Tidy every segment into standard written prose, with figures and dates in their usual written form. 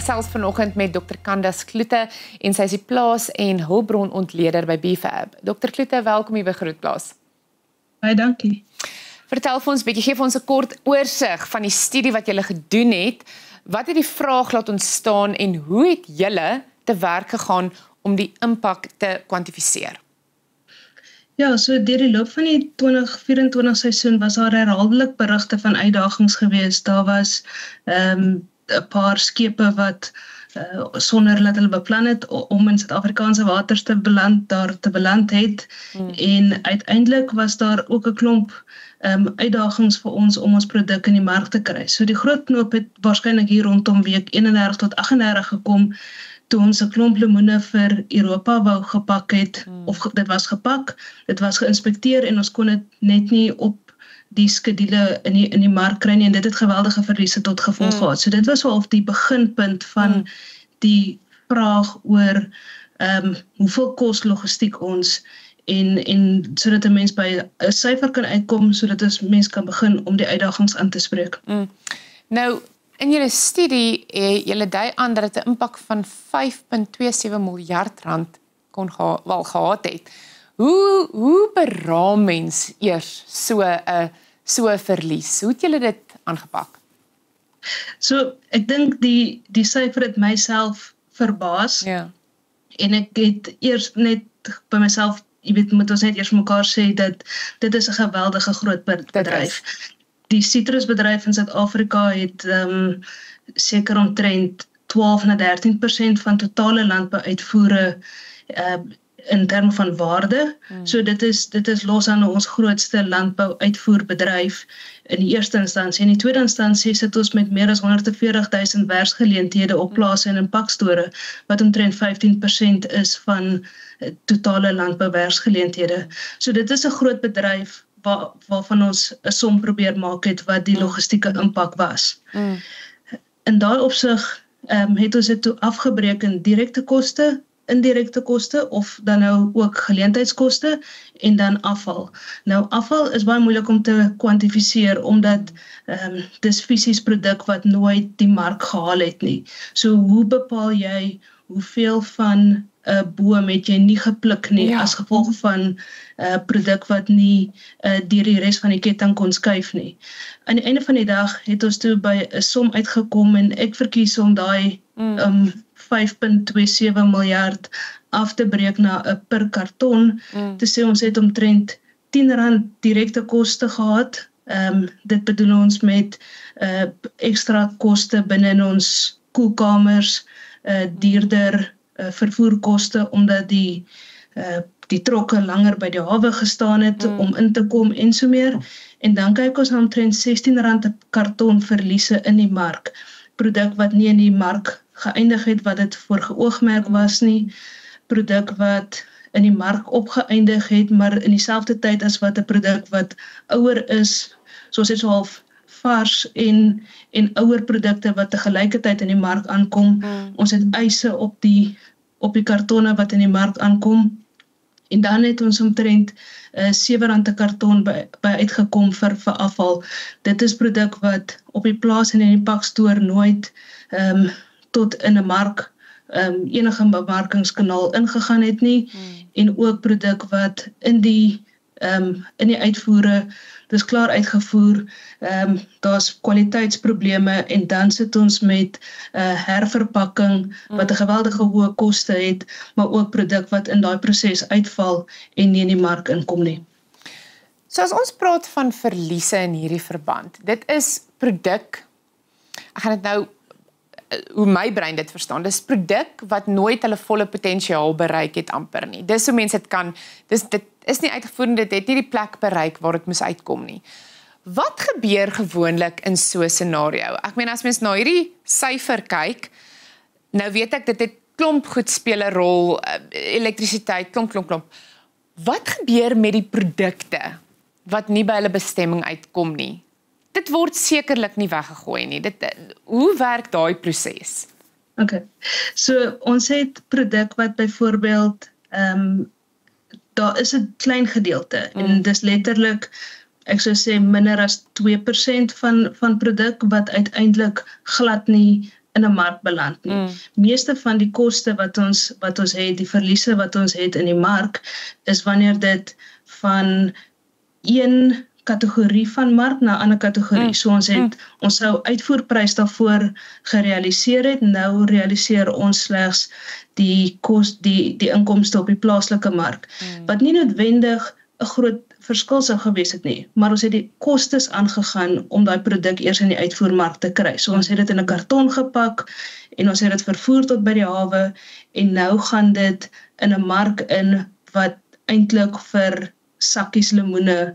gesels vanoggend met Dr. Candace Kloete en sy is die plaas- en hulpbronontleder by BFAB. Dr. Kloete, welkom hier by Grootplaas. Baie dankie. Vertel vir ons 'n bietjie, gee vir ons 'n kort oorsig van die studie wat julle gedoen het. Wat het die vraag laat ontstaan en hoe het julle te werk gegaan om die impak te kwantifiseer? Ja, so deur die loop van die 2024 seisoen was daar herhaaldelik berigte van uitdagings gewees. Daar was 'n paar skepe wat sonder dat hulle beplan het om in Suid-Afrikaanse waters te beland het. En uiteindelik was daar ook 'n klomp uitdagings vir ons om ons produk in die mark te kry. So die groot knoop het waarskynlik hier rondom week 31 tot 38 gekom toe ons 'n klomp lemoene vir Europa wou gepak het, of dit was gepak, dit was geïnspekteer en ons kon dit net nie op die skedule in die mark kry nie en dit het geweldige verliese tot gevolg gehad. So dit was wel die beginpunt van die vraag oor hoeveel kos logistiek ons en sodat 'n mens by 'n syfer kan uitkom sodat 'n mens kan begin om die uitdagings aan te spreek. Nou, in julle studie, julle dui aan dat dit 'n impak van 5,27 miljard rand wel gehad het. Hoe beraam mens eers so 'n verlies? Hoe het julle dit aangepak? So, ek dink die syfer het myself verbaas. Ja. En ek het eers net by myself, jy weet, moet ons net eers mekaar sê dat dit is 'n geweldige groot bedryf. Die sitrusbedryf in Suid-Afrika het seker omtrent 12 na 13% van totale landbouuitvoere in terme van waarde. So dit is los aan ons grootste landbouuitvoerbedryf in die eerste instansie. In die tweede instansie sit ons met meer as 140,000 werksgeleenthede op plase en in pakstore, wat omtrent 15% is van totale landbouwerksgeleenthede. So dit is 'n groot bedryf waarvan ons 'n som probeer maak het wat die logistieke impak was. In daai opsig het ons dit toe afgebreek in direkte koste, indirekte koste of dan nou ook geleentheidskoste en dan afval. Nou afval is baie moeilik om te kwantifiseer omdat dis fisies produk wat nooit die mark gehaal het nie. So hoe bepaal jy hoeveel van 'n boom het jy nie gepluk nie as gevolg van produk wat nie deur die res van die ketting kon skuif nie. Aan die einde van die dag het ons toe by 'n som uitgekom en ek verkies om daai 5,27 miljard af te breek na 'n per karton. Te sê ons het omtrent R10 direkte koste gehad. Dit bedoel ons met ekstra koste binne in ons koelkamers, duurder vervoerkoste omdat die trokke langer by die hawe gestaan het om in te kom en so meer. En dan kyk ons na omtrent R16 'n karton verliese in die mark. Produk wat nie in die mark geëindig het wat dit voor geoogmerk was nie. Produk wat in die mark opgeëindig het, maar in dieselfde tyd as wat 'n produk wat ouer is, soos dit so half vars en ouer produkte wat te gelykertyd in die mark aankom. Ons het eise op die kartonne wat in die mark aankom. En dan het ons omtrent R7 'n karton by uitgekom vir afval. Dit is produk wat op die plaas en in die pakstoor nooit tot in 'n mark enige bemarkingskanaal ingegaan het nie. En ook produk wat in die uitvoere, dis klaar uitgevoer, daar's kwaliteitsprobleme en dan sit ons met herverpakking wat 'n geweldige hoë koste het, maar ook produk wat in daai proses uitval en nie in die mark inkom nie. So as ons praat van verliese in hierdie verband, dit is produk, ek gaan dit nou hoe my brein dit verstaan, dis produk wat nooit hulle volle potensiaal bereik het amper nie. Dis hoe mense dit kan, dit is nie uitgevoer en dit het nie die plek bereik waar dit moes uitkom nie. Wat gebeur gewoonlik in so 'n scenario? Ek meen as mens na hierdie syfer kyk, nou weet ek dit het klomp goed speel 'n rol, elektrisiteit, klomp. Wat gebeur met die produkte wat nie by hulle bestemming uitkom nie? Dit word sekerlik nie weggegooi nie. Hoe werk daai proses? Okay. So ons het produk wat byvoorbeeld daar is 'n klein gedeelte en dis letterlik, ek sou sê minder as 2% van produk wat uiteindelik glad nie in 'n mark beland nie. Meeste van die koste wat ons het, die verliese wat ons het in die mark, is wanneer dit van een kategorie van mark na 'n ander kategorie. So ons sou uitvoerprys daarvoor gerealiseer het, nou realiseer ons slegs die inkomste op die plaaslike mark. Wat nie noodwendig 'n groot verskil sou gewees het nie, maar ons het die kostes aangegaan om daai produk eers in die uitvoermark te kry. So ons het dit in 'n karton gepak en ons het dit vervoer tot by die hawe en nou gaan dit in 'n mark in wat eintlik vir sakkies lemoene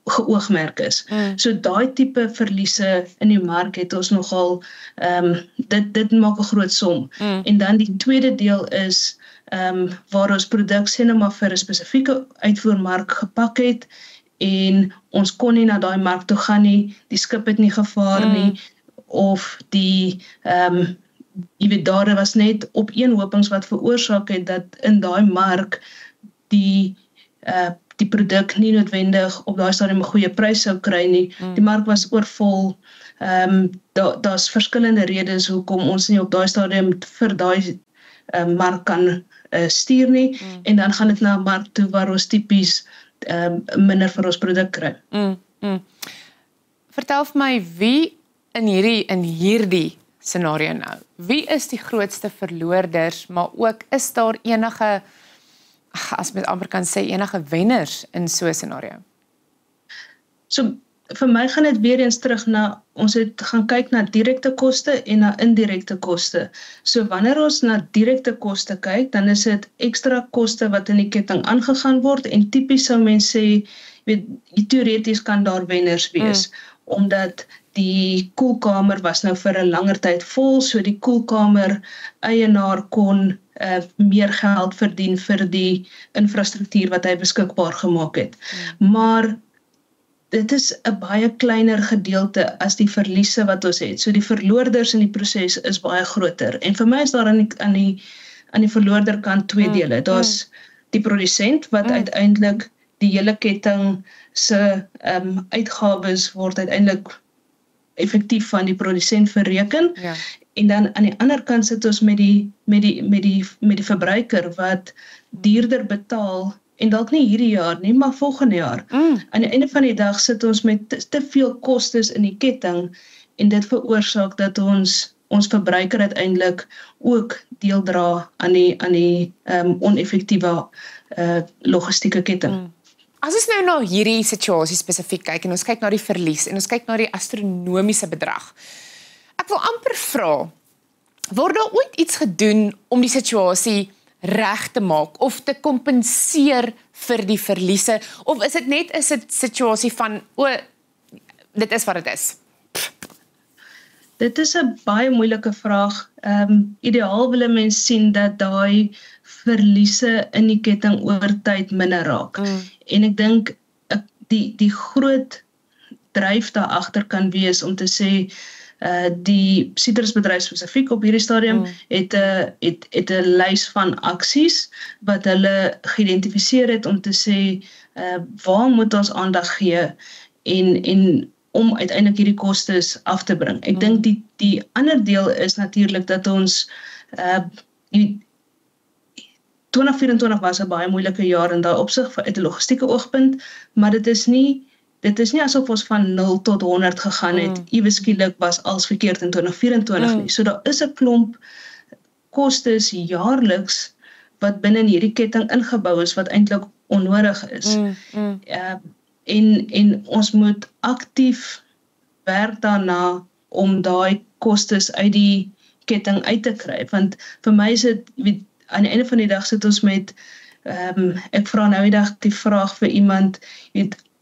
geoogmerk is. So daai tipe verliese in die mark het ons nogal dit maak 'n groot som. En dan die tweede deel is waar ons produk sê nou maar vir 'n spesifieke uitvoermark gepak het en ons kon nie na daai mark toe gaan nie, die skip het nie gevaar nie of daar was net opeenhopings wat veroorsaak het dat in daai mark die produk nie noodwendig op daai stadium 'n goeie prys sou kry nie. Die mark was oorvol. Daar's verskillende redes hoekom ons nie op daai stadium vir daai mark kan stuur nie. En dan gaan dit na 'n mark toe waar ons tipies minder vir ons produk kry. Vertel vir my, wie in hierdie scenario nou, wie is die grootste verloorders, maar ook is daar enige, as mens amper kan sê, enige wenners in so 'n scenario? So vir my gaan dit weer eens terug na, ons het gaan kyk na direkte koste en na indirekte koste. So wanneer ons na direkte koste kyk, dan is dit ekstra koste wat in die ketting aangegaan word en tipies sou mens sê, teoreties kan daar wenners wees, omdat die koelkamer was nou vir 'n langer tyd vol, so die koelkamer eienaar kon meer geld verdien vir die infrastruktuur wat hy beskikbaar gemaak het. Maar dit is 'n baie kleiner gedeelte as die verliese wat ons het. So die verloorders in die proses is baie groter. En vir my is daar aan die verloorderkant twee dele. Daar's die produsent wat uiteindelik die hele ketting se uitgawes word uiteindelik effektief van die produsent verreken. Ja. En dan aan die ander kant sit ons met die verbruiker wat duurder betaal en dalk nie hierdie jaar nie, maar volgende jaar. Aan die einde van die dag sit ons met te veel kostes in die ketting en dit veroorsaak dat ons verbruiker uiteindelik ook deel dra aan die oneffektiewe logistieke ketting. As ons nou na hierdie situasie spesifiek kyk en ons kyk na die verlies en ons kyk na die astronomiese bedrag. Ek wil amper vra, word daar ooit iets gedoen om die situasie reg te maak of te kompenseer vir die verliese, of is dit net 'n situasie van dit is wat dit is? Dit is 'n baie moeilike vraag. Ideaal wil 'n mens sien dat daai verliese in die ketting oor tyd minder raak. En ek dink die groot dryf daar agter kan wees om te sê die sitrusbedryf spesifiek op hierdie stadium het 'n lys van aksies wat hulle geïdentifiseer het om te sê waar moet ons aandag gee en om uiteindelik hierdie kostes af te bring. Ek dink die ander deel is natuurlik dat ons 2024 was 'n baie moeilike jaar in daai opsig uit 'n logistieke oogpunt, maar dit is nie asof ons van 0 tot 100 gegaan het, ewe skielik was alles verkeerd in 2024 nie. So daar is 'n klomp kostes jaarliks wat binne in hierdie ketting ingebou is wat eintlik onnodig is. En ons moet aktief werk daarna om daai kostes uit die ketting uit te kry, want vir my is dit aan die einde van die dag sit ons met ek vra nou die dag die vraag vir iemand,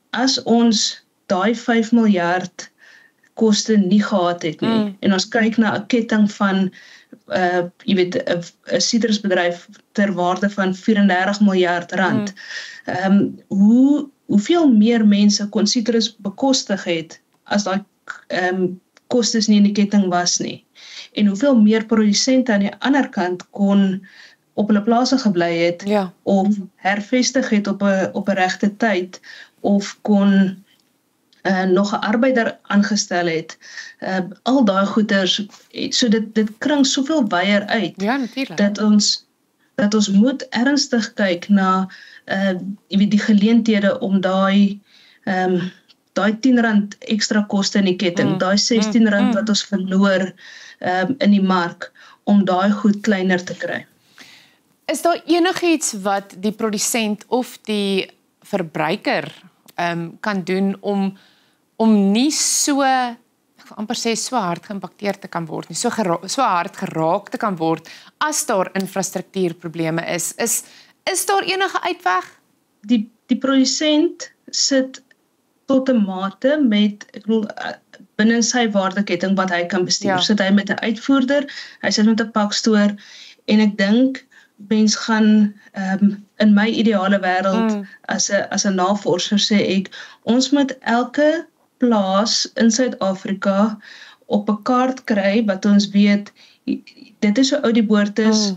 as ons daai 5 miljard koste nie gehad het nie, en ons kyk na 'n ketting van 'n sitrusbedryf ter waarde van 34 miljard rand. Hoeveel meer mense kon sitrus bekostig het as daai kostes nie in die ketting was nie? En hoeveel meer produsente aan die ander kant kon op hulle plase gebly het, of hervestig het op 'n regte tyd, of kon nog 'n arbeider aangestel het. Al daai goeders, so dit kring soveel wyeer uit. Ja, natuurlik. Dat ons moet ernstig kyk na die geleenthede om daai R10 ekstra koste in die ketting, daai R16 wat ons verloor in die mark, om daai goed kleiner te kry. Is daar enigiets wat die produsent of die verbruiker kan doen om nie so, ek wil amper sê, so hard geïmpakteer te kan word nie, so hard geraak te kan word as daar infrastruktuurprobleme is? Is daar enige uitweg? Die produsent sit tot 'n mate met, ek bedoel, binne sy waardeketting wat hy kan bestuur. Sit hy met 'n uitvoerder, hy sit met 'n pakstoor, en ek dink mens gaan in my ideale wêreld as 'n navorser sê ek, ons moet elke plaas in Suid-Afrika op 'n kaart kry wat ons weet, dit is hoe oud die boord is,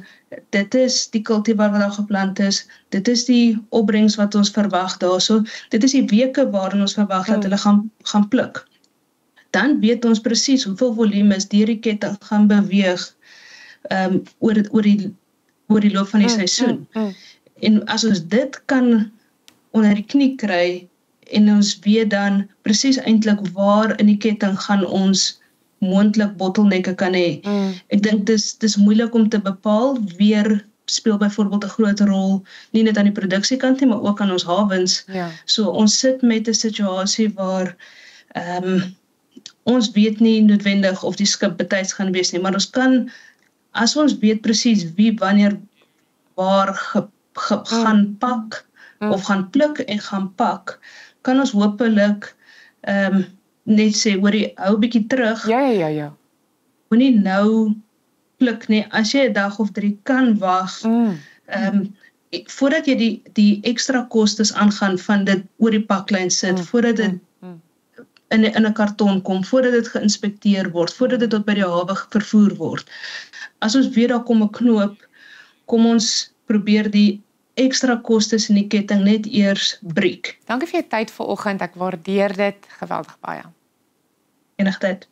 dit is die kultivar wat daar geplant is, dit is die opbrengs wat ons verwag daarso, dit is die weke waarin ons verwag dat hulle gaan pluk. Dan weet ons presies hoeveel volumes deur die ketting gaan beweeg oor die loop van die seisoen. En as ons dit kan onder die knie kry, en ons weet dan presies eintlik waar in die ketting gaan ons moontlik bottelnekke kan hê. Ek dink dis moeilik om te bepaal, weer speel byvoorbeeld 'n groot rol, nie net aan die produksiekant nie, maar ook aan ons hawens. So ons sit met 'n situasie waar ons weet nie noodwendig of die skip betyds gaan wees nie, maar ons kan, as ons weet presies wie wanneer waar gaan pak, of gaan pluk en gaan pak, kan ons hopelik net sê, hoorie, hou bietjie terug. Ja. Moenie nou pluk nie, as jy 'n dag of 3 kan wag, voordat jy die ekstra kostes aangaan van dit oor die paklyn sit, voordat dit in 'n karton kom, voordat dit geïnspekteer word, voordat dit tot by die hawe vervoer word. As ons weet daar kom 'n knoop, kom ons probeer die ekstra kostes in die ketting net eers breek. Dankie vir jou tyd vanoggend, ek waardeer dit geweldig baie. Enige tyd.